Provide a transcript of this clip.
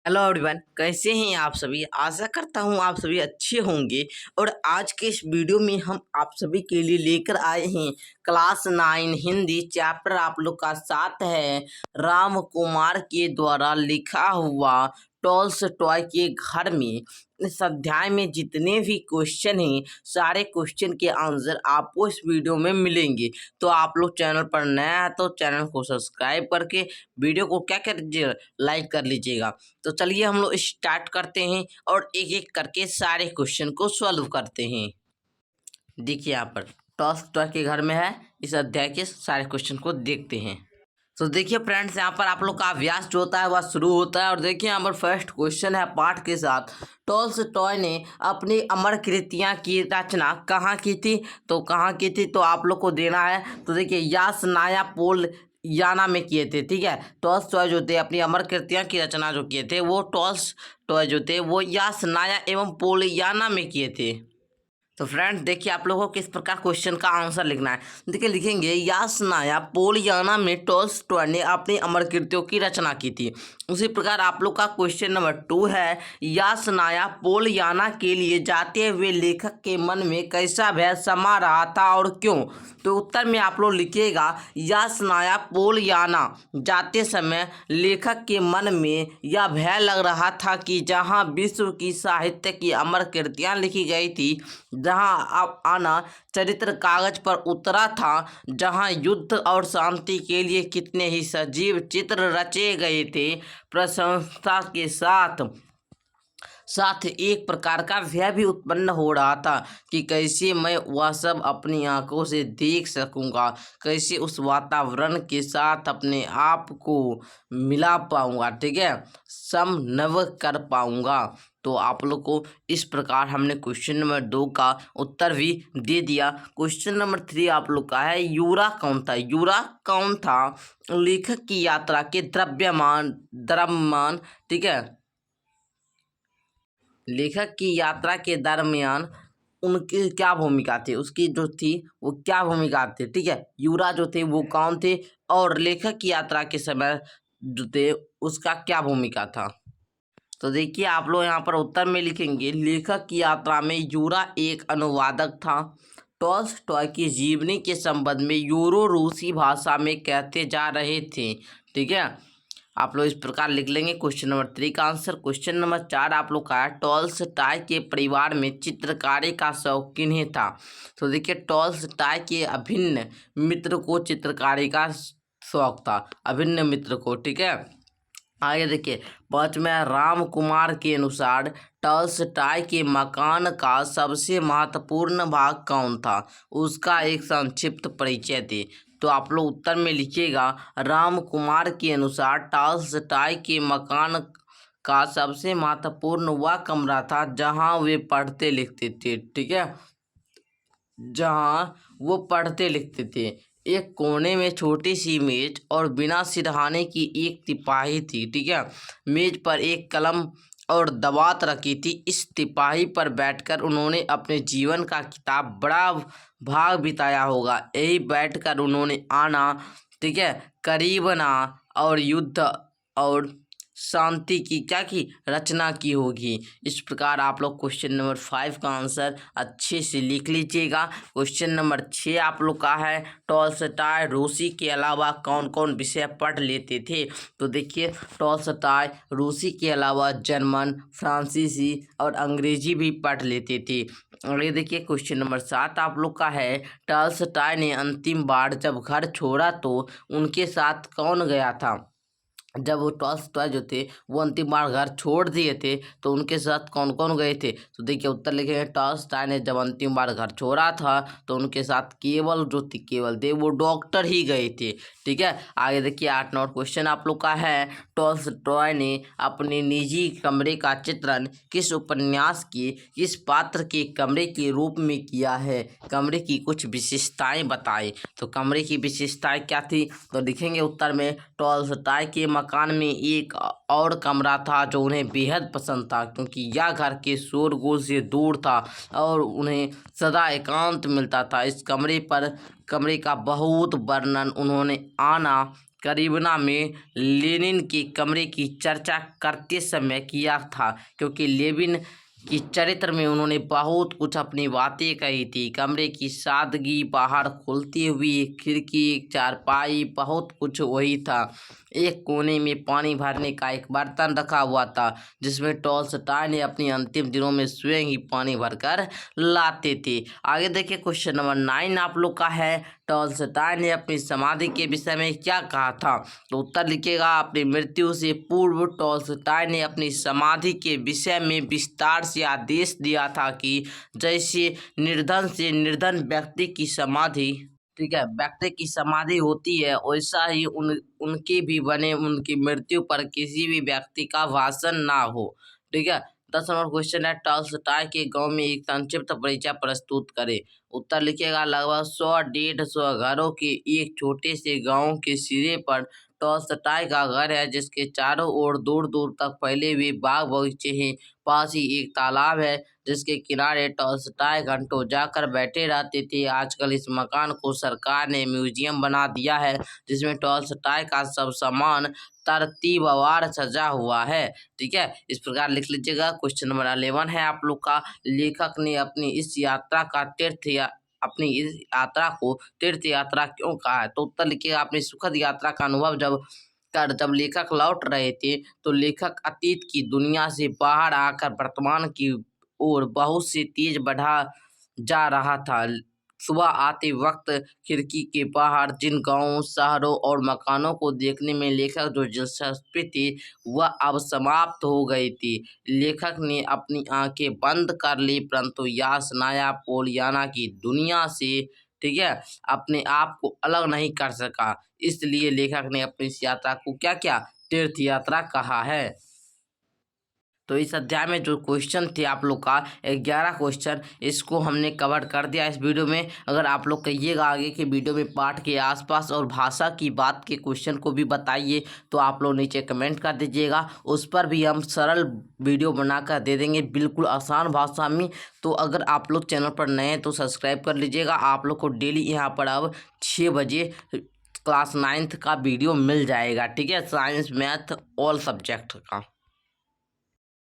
Hello everyone, कैसे हैं आप सभी। आशा करता हूं आप सभी अच्छे होंगे। और आज के इस वीडियो में हम आप सभी के लिए लेकर आए हैं क्लास 9 हिंदी चैप्टर आप लोग का 7 है राम कुमार के द्वारा लिखा हुआ टॉल्स्टॉय के घर में। इस अध्याय में जितने भी क्वेश्चन हैं सारे क्वेश्चन के आंसर आपको इस वीडियो में मिलेंगे। तो आप लोग चैनल पर नया है तो चैनल को सब्सक्राइब करके वीडियो को क्या कर लीजिएगा, लाइक कर लीजिएगा। तो चलिए हम लोग स्टार्ट करते हैं और एक एक करके सारे क्वेश्चन को सॉल्व करते हैं। देखिए यहाँ पर टॉल्स्टॉय के घर में है, इस अध्याय के सारे क्वेश्चन को देखते हैं। तो देखिए फ्रेंड्स, यहाँ पर आप लोग का अभ्यास जो होता है वह शुरू होता है। और देखिए यहाँ पर फर्स्ट क्वेश्चन है पाठ के साथ, टॉल्स्टॉय ने अपनी अमर कृतियाँ की रचना कहाँ की थी। तो कहाँ की थी तो आप लोग को देना है। तो देखिए यासनाया पोल याना में किए थे। ठीक है, टॉल्स्टॉय जो थे अपनी अमर कृतियाँ की रचना जो किए थे वो टॉल्स्टॉय जो थे वो यासनाया एवं पोलियाना में किए थे। तो फ्रेंड्स देखिए आप लोगों को किस प्रकार क्वेश्चन का आंसर लिखना है। देखिए लिखेंगे यासनाया पोलियाना में टॉल्स्टॉय ने अपनी अमर कृतियों की रचना की थी। उसी प्रकार आप लोग का क्वेश्चन नंबर 2 है, यासनाया पोलियाना के लिए जाते हुए लेखक के मन में कैसा भय समा रहा था और क्यों। तो उत्तर में आप लोग लिखिएगा यासनाया पोलियाना जाते समय लेखक के मन में यह भय लग रहा था कि जहाँ विश्व की साहित्य की अमर कृतियाँ लिखी गई थी, जहाँ अब आना चरित्र कागज पर उतरा था, जहाँ युद्ध और शांति के लिए कितने ही सजीव चित्र रचे गए थे, प्रशंसा के साथ साथ एक प्रकार का भय भी उत्पन्न हो रहा था कि कैसे मैं वह सब अपनी आंखों से देख सकूंगा, कैसे उस वातावरण के साथ अपने आप को मिला पाऊंगा, ठीक है, समन्वय कर पाऊंगा। तो आप लोग को इस प्रकार हमने क्वेश्चन नंबर 2 का उत्तर भी दे दिया। क्वेश्चन नंबर 3 आप लोग का है, यूरा कौन था। यूरा कौन था लेखक की यात्रा के द्रव्यमान, ठीक है, लेखक की यात्रा के दरमियान उनकी क्या भूमिका थी, उसकी जो थी वो क्या भूमिका थी। ठीक है, यूरा जो थे वो कौन थे और लेखक की यात्रा के समय जो थे उसका क्या भूमिका था। तो देखिए आप लोग यहाँ पर उत्तर में लिखेंगे लेखक की यात्रा में यूरा एक अनुवादक था। टॉल्स्टॉय की जीवनी के संबंध में यूरो रूसी भाषा में कहते जा रहे थे। ठीक है, आप लोग इस प्रकार लिख लेंगे क्वेश्चन नंबर 3 का आंसर। क्वेश्चन नंबर 4 आप लोग का है, टॉल्स्टॉय के परिवार में चित्रकारी का शौक किन्हें था। तो देखिए टॉल्स्टॉय के अभिन्न मित्र को चित्रकारी का शौक था, अभिन्न मित्र को। ठीक है, आगे देखिए 5 में राम कुमार के अनुसार टॉल्स्टॉय के मकान का सबसे महत्वपूर्ण भाग कौन था, उसका एक संक्षिप्त परिचय दे। तो आप लोग उत्तर में लिखिएगा राम कुमार के अनुसार टॉल्स्टॉय के मकान का सबसे महत्वपूर्ण वह कमरा था जहां वे पढ़ते लिखते थे। ठीक है, जहाँ वो पढ़ते लिखते थे। एक कोने में छोटी सी मेज और बिना सिरहाने की एक तिपाही थी। ठीक है, मेज पर एक कलम और दवात रखी थी। इस तिपाही पर बैठकर उन्होंने अपने जीवन का किताब बड़ा भाग बिताया होगा। यही बैठकर उन्होंने आना, ठीक है, करीबना और युद्ध और शांति की क्या की रचना की होगी। इस प्रकार आप लोग क्वेश्चन नंबर 5 का आंसर अच्छे से लिख लीजिएगा। क्वेश्चन नंबर 6 आप लोग का है, टॉल्स्टॉय रूसी के अलावा कौन कौन विषय पढ़ लेते थे। तो देखिए टॉल्स्टॉय रूसी के अलावा जर्मन, फ्रांसीसी और अंग्रेजी भी पढ़ लेते थे। और ये देखिए क्वेश्चन नंबर 7 आप लोग का है, टॉल्स्टॉय ने अंतिम बार जब घर छोड़ा तो उनके साथ कौन गया था। जब वो टॉल्स्टॉय जो थे वो अंतिम बार घर छोड़ दिए थे तो उनके साथ कौन कौन गए थे। तो देखिए उत्तर लिखे, टॉल्स्टॉय ने जब अंतिम बार घर छोड़ा था तो उनके साथ केवल थे वो डॉक्टर ही गए थे। ठीक है, आगे देखिए 8 नंबर क्वेश्चन आप लोग का है, टॉल्स्टॉय ने अपने निजी कमरे का चित्रण किस उपन्यास के किस पात्र के कमरे के रूप में किया है। कमरे की कुछ विशेषताएं बताएं। तो कमरे की विशेषताएं क्या थी तो लिखेंगे उत्तर में, टॉल्स्टॉय के मकान में एक और कमरा था जो उन्हें बेहद पसंद था, क्योंकि यह घर के शोरगुल से दूर था और उन्हें सदा एकांत मिलता था। इस कमरे का बहुत वर्णन उन्होंने आना करीबना में लेनिन के कमरे की चर्चा करते समय किया था, क्योंकि लेनिन की चरित्र में उन्होंने बहुत कुछ अपनी बातें कही थी। कमरे की सादगी, बाहर खुलती हुई खिड़की, चारपाई, बहुत कुछ वही था। एक कोने में पानी भरने का एक बर्तन रखा हुआ था, जिसमें टॉलस्टॉय ने अपने अंतिम दिनों में स्वयं ही पानी भरकर लाते थे। आगे देखिए क्वेश्चन नंबर 9 आप लोग का है, टॉलस्टॉय ने अपनी समाधि के विषय में क्या कहा था? तो उत्तर लिखिएगा, अपनी मृत्यु से पूर्व टॉलस्टॉय ने अपनी समाधि के विषय में विस्तार से आदेश दिया था कि जैसे निर्धन से निर्धन व्यक्ति की समाधि, ठीक है, व्यक्ति की समाधि होती है, वैसा ही उनकी भी बने, उनकी मृत्यु पर किसी भी व्यक्ति का भाषण ना हो। ठीक है। 10 नंबर क्वेश्चन है, टॉलस्टॉय के गांव में एक संक्षिप्त परिचय प्रस्तुत करें। उत्तर लिखिएगा, लगभग 100-150 घरों के एक छोटे से गांव के सिरे पर टॉलस्टॉय का घर है, जिसके चारों ओर दूर दूर तक फैले हुए बाग बगीचे हैं। पास ही एक तालाब है, जिसके किनारे टॉलस्टॉय घंटों जाकर बैठे रहते थे। आजकल इस मकान को सरकार ने म्यूजियम बना दिया है, जिसमें टॉलस्टॉय का सब सामान तरतीबवार सजा हुआ है। ठीक है, इस प्रकार लिख लीजिएगा। क्वेश्चन नंबर 11 है आप लोग का, लेखक ने अपनी इस यात्रा को तीर्थ यात्रा क्यों कहा है? तो उत्तर लिखिएगा, अपनी सुखद यात्रा का अनुभव जब लेखक लौट रहे थे, तो लेखक अतीत की दुनिया से बाहर आकर वर्तमान की ओर बहुत से तेज बढ़ा जा रहा था। सुबह आते वक्त खिड़की के बाहर जिन गांवों, शहरों और मकानों को देखने में लेखक जो दिलचस्पी थी, वह अब समाप्त हो गई थी। लेखक ने अपनी आंखें बंद कर ली, परंतु यासनाया पोलियाना की दुनिया से, ठीक है, अपने आप को अलग नहीं कर सका। इसलिए लेखक ने अपनी इस यात्रा को क्या किया? तीर्थ यात्रा कहा है। तो इस अध्याय में जो क्वेश्चन थे आप लोग का 11 क्वेश्चन, इसको हमने कवर कर दिया इस वीडियो में। अगर आप लोग कहिएगा आगे के वीडियो में पाठ के आसपास और भाषा की बात के क्वेश्चन को भी बताइए, तो आप लोग नीचे कमेंट कर दीजिएगा, उस पर भी हम सरल वीडियो बनाकर दे देंगे, बिल्कुल आसान भाषा में। तो अगर आप लोग चैनल पर नए हैं तो सब्सक्राइब कर लीजिएगा। आप लोग को डेली यहाँ पर अब 6 बजे क्लास 9th का वीडियो मिल जाएगा। ठीक है, साइंस, मैथ, ऑल सब्जेक्ट का।